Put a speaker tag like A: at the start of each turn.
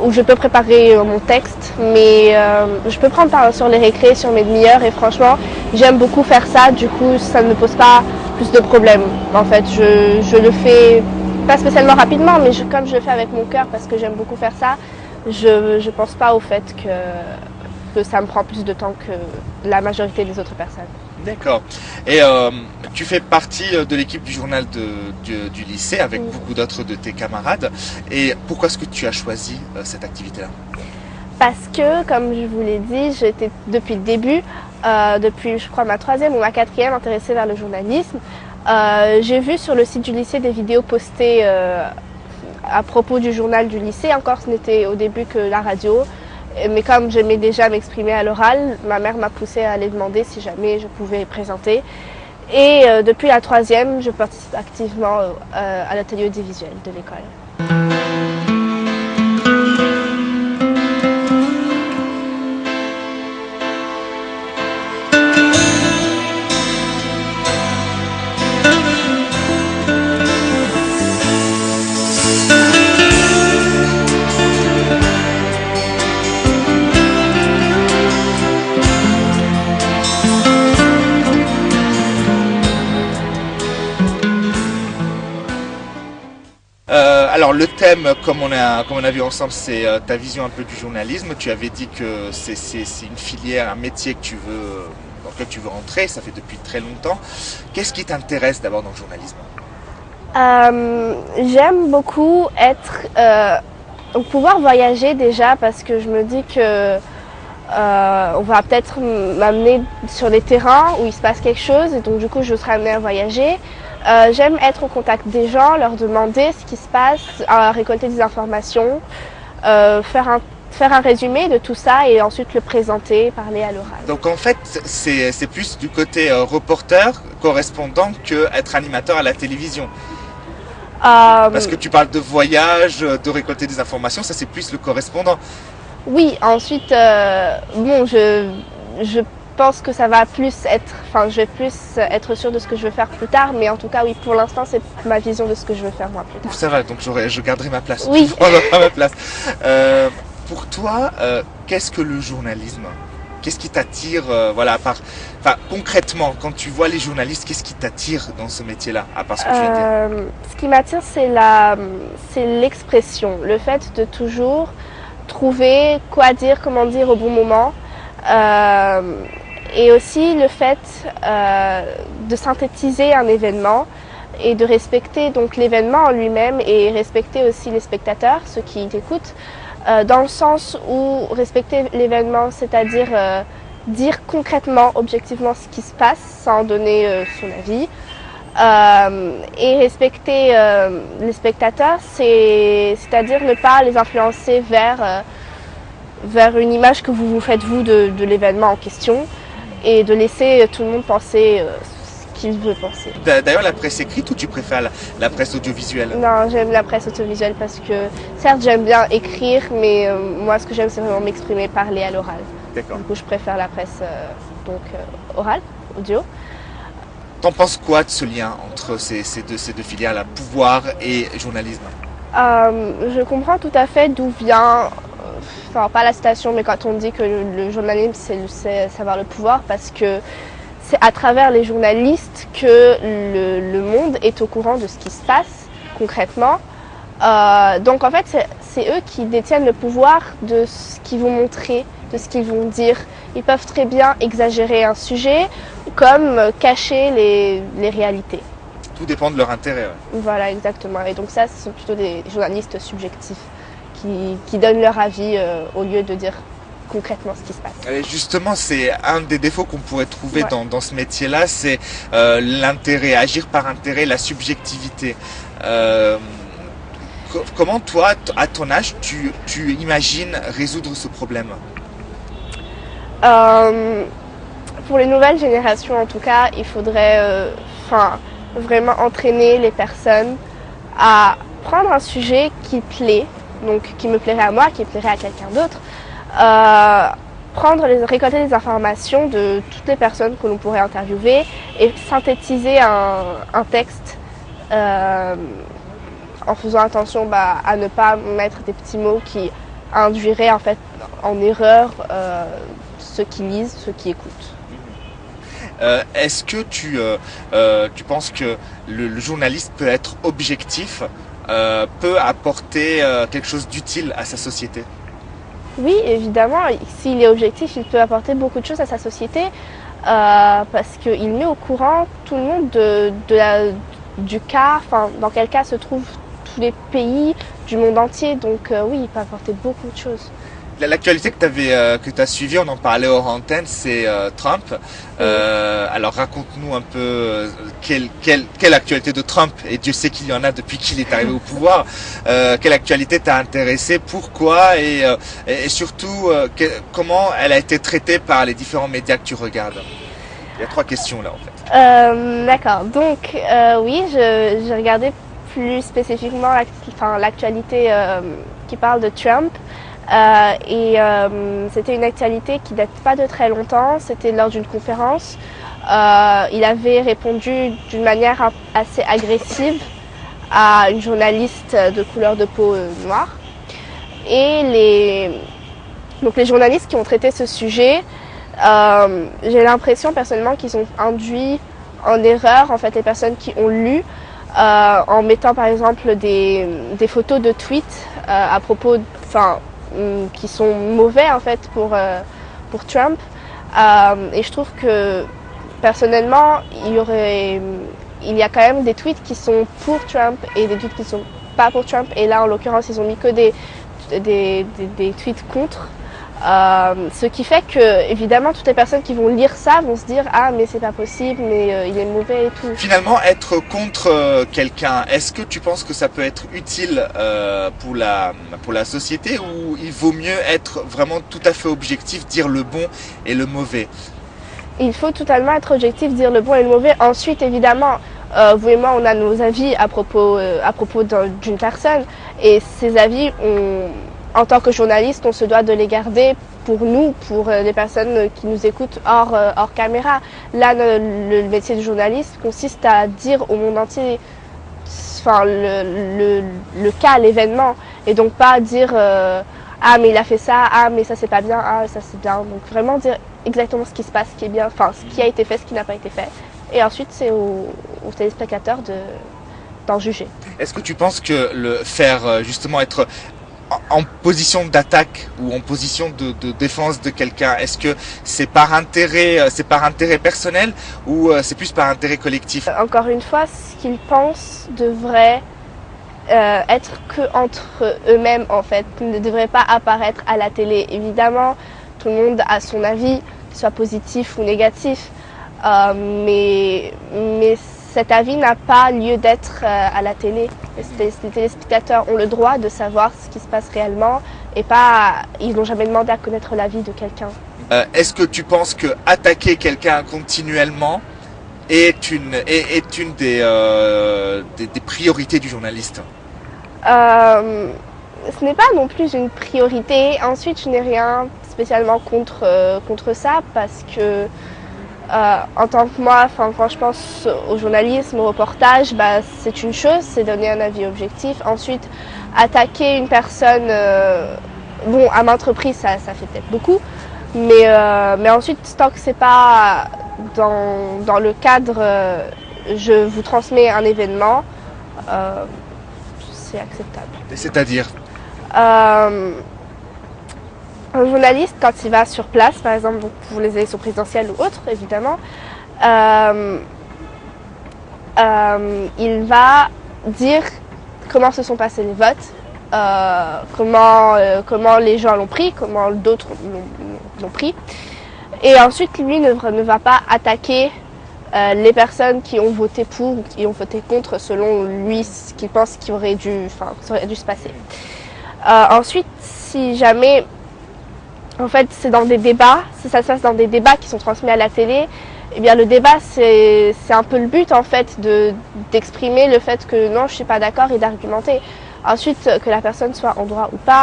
A: où je peux préparer mon texte, mais je peux prendre part sur les récrés, sur mes demi-heures, et franchement, j'aime beaucoup faire ça, du coup, ça ne me pose pas plus de problèmes. En fait, je le fais pas spécialement rapidement, mais comme je le fais avec mon cœur, parce que j'aime beaucoup faire ça, je pense pas au fait que ça me prend plus de temps que la majorité des autres personnes.
B: D'accord. Et tu fais partie de l'équipe du journal du lycée avec beaucoup d'autres de tes camarades. Et pourquoi est-ce que tu as choisi cette activité-là?
A: Parce que, comme je vous l'ai dit, j'étais depuis le début, depuis je crois ma 3e ou ma 4e, intéressée vers le journalisme. J'ai vu sur le site du lycée des vidéos postées à propos du journal du lycée. Encore, ce n'était au début que la radio. Mais comme j'aimais déjà m'exprimer à l'oral, ma mère m'a poussée à aller demander si jamais je pouvais présenter. Et depuis la 3e, je participe activement à l'atelier audiovisuel de l'école.
B: Alors le thème, comme on a vu ensemble, c'est ta vision un peu du journalisme. Tu avais dit que c'est une filière, un métier que dans lequel tu veux rentrer, ça fait depuis très longtemps. Qu'est-ce qui t'intéresse d'abord dans le journalisme?
A: J'aime beaucoup pouvoir voyager déjà, parce que je me dis que on va peut-être m'amener sur des terrains où il se passe quelque chose, et donc du coup je serai amenée à voyager. J'aime être au contact des gens, leur demander ce qui se passe, récolter des informations, faire un résumé de tout ça et ensuite le présenter, parler à l'oral.
B: Donc en fait, c'est plus du côté reporter, correspondant, que être animateur à la télévision. Parce que tu parles de voyage, de récolter des informations, ça c'est plus le correspondant.
A: Oui, ensuite, bon, je pense que ça va plus être, je vais plus être sûre de ce que je veux faire plus tard, mais en tout cas, oui, pour l'instant, c'est ma vision de ce que je veux faire moi plus tard.
B: Ça va, donc je garderai ma place.
A: Oui.
B: Je prendrai ma place. Pour toi, qu'est-ce que le journalisme? Qu'est-ce qui t'attire, concrètement, quand tu vois les journalistes, qu'est-ce qui t'attire dans ce métier-là, à part ce que tu viens de dire?
A: Ce qui m'attire, c'est l'expression, le fait de toujours trouver quoi dire, comment dire au bon moment. Et aussi le fait de synthétiser un événement et de respecter donc l'événement en lui-même et respecter aussi les spectateurs, ceux qui t'écoutent, dans le sens où respecter l'événement, c'est-à-dire dire concrètement, objectivement ce qui se passe sans donner son avis. Et respecter les spectateurs, c'est-à-dire ne pas les influencer vers une image que vous vous faites vous de l'événement en question, et de laisser tout le monde penser ce qu'il veut penser.
B: D'ailleurs, la presse écrite, ou tu préfères la presse audiovisuelle?
A: Non, j'aime la presse audiovisuelle parce que, certes, j'aime bien écrire, mais moi, ce que j'aime, c'est vraiment m'exprimer, parler à l'oral.
B: D'accord.
A: Du coup, je préfère la presse orale, audio.
B: T'en penses quoi de ce lien entre ces deux filières-là, pouvoir et journalisme?
A: Je comprends tout à fait d'où vient, pas la citation, mais quand on dit que le journalisme, c'est savoir le pouvoir, parce que c'est à travers les journalistes que le monde est au courant de ce qui se passe concrètement. Donc en fait, c'est eux qui détiennent le pouvoir de ce qu'ils vont montrer, de ce qu'ils vont dire. Ils peuvent très bien exagérer un sujet comme cacher les réalités.
B: Tout dépend de leur intérêt. Ouais.
A: Voilà, exactement. Et donc ça, ce sont plutôt des journalistes subjectifs qui donnent leur avis au lieu de dire concrètement ce qui se passe.
B: Et justement, c'est un des défauts qu'on pourrait trouver dans ce métier-là, c'est l'intérêt, agir par intérêt, la subjectivité. Comment toi, à ton âge, tu imagines résoudre ce problème?
A: Pour les nouvelles générations, en tout cas, il faudrait vraiment entraîner les personnes à prendre un sujet qui plaît, donc qui me plairait à moi, qui plairait à quelqu'un d'autre, récolter les informations de toutes les personnes que l'on pourrait interviewer et synthétiser un texte en faisant attention à ne pas mettre des petits mots qui induirait en fait en erreur ceux qui lisent, ceux qui écoutent.
B: Est-ce que tu penses que le journaliste peut être objectif, peut apporter quelque chose d'utile à sa société?
A: Oui, évidemment, s'il est objectif, il peut apporter beaucoup de choses à sa société parce qu'il met au courant tout le monde du cas, enfin, dans quel cas se trouvent tous les pays du monde entier. Donc oui, il peut apporter beaucoup de choses.
B: L'actualité que tu as suivie, on en parlait hors antenne, c'est Trump. Alors raconte-nous un peu quelle actualité de Trump, et Dieu sait qu'il y en a depuis qu'il est arrivé au pouvoir, quelle actualité t'a intéressé, pourquoi et surtout comment elle a été traitée par les différents médias que tu regardes. Il y a 3 questions là en fait.
A: D'accord, donc oui, j'ai regardé plus spécifiquement l'actualité qui parle de Trump. C'était une actualité qui date pas de très longtemps, c'était lors d'une conférence. Il avait répondu d'une manière assez agressive à une journaliste de couleur de peau noire. Et donc les journalistes qui ont traité ce sujet, j'ai l'impression personnellement qu'ils ont induit en erreur en fait les personnes qui ont lu en mettant par exemple des photos de tweets à propos, qui sont mauvais en fait pour Trump. Et je trouve que personnellement il y a quand même des tweets qui sont pour Trump et des tweets qui sont pas pour Trump, et là en l'occurrence ils ont mis que des tweets contre. Ce qui fait que évidemment toutes les personnes qui vont lire ça vont se dire ah mais c'est pas possible, mais il est mauvais et tout.
B: Finalement, être contre quelqu'un, est-ce que tu penses que ça peut être utile pour la société, ou il vaut mieux être vraiment tout à fait objectif, dire le bon et le mauvais?
A: Il faut totalement être objectif, dire le bon et le mauvais. Ensuite évidemment vous et moi on a nos avis à propos d'une personne, et ces avis en tant que journaliste, on se doit de les garder pour nous, pour les personnes qui nous écoutent hors caméra. Là, le métier de journaliste consiste à dire au monde entier le cas, l'événement, et donc pas dire ah mais il a fait ça, ah mais ça c'est pas bien, ah ça c'est bien. Donc vraiment dire exactement ce qui se passe, ce qui est bien, enfin ce qui a été fait, ce qui n'a pas été fait. Et ensuite c'est aux téléspectateurs d'en juger.
B: Est-ce que tu penses que le faire justement être en position d'attaque ou en position de défense de quelqu'un, est-ce que c'est par intérêt personnel, ou c'est plus par intérêt collectif?
A: Encore une fois, ce qu'ils pensent devrait être que entre eux-mêmes en fait, ne devrait pas apparaître à la télé. Évidemment, tout le monde a son avis, qu'il soit positif ou négatif, mais cet avis n'a pas lieu d'être à la télé. Les téléspectateurs ont le droit de savoir ce qui se passe réellement, et ils n'ont jamais demandé à connaître l'avis de quelqu'un.
B: Est-ce que tu penses que attaquer quelqu'un continuellement est une des priorités du journaliste?
A: Ce n'est pas non plus une priorité. Ensuite, je n'ai rien spécialement contre ça, parce que en tant que moi, quand je pense au journalisme, au reportage, c'est une chose, c'est donner un avis objectif. Ensuite, attaquer une personne, à maintes reprises, ça fait peut-être beaucoup, mais ensuite, tant que c'est pas dans le cadre, je vous transmets un événement, c'est acceptable.
B: C'est-à-dire?
A: Un journaliste, quand il va sur place, par exemple pour les élections présidentielles ou autres, évidemment, il va dire comment se sont passés les votes, comment les gens l'ont pris, comment d'autres l'ont pris. Et ensuite, lui ne va pas attaquer les personnes qui ont voté pour ou qui ont voté contre, selon lui ce qu'il pense qu'il aurait dû se passer. Ensuite, si jamais, en fait, c'est dans des débats, si ça se passe dans des débats qui sont transmis à la télé, eh bien le débat c'est un peu le but en fait d'exprimer le fait que non, je suis pas d'accord et d'argumenter. Ensuite, que la personne soit en droit ou pas.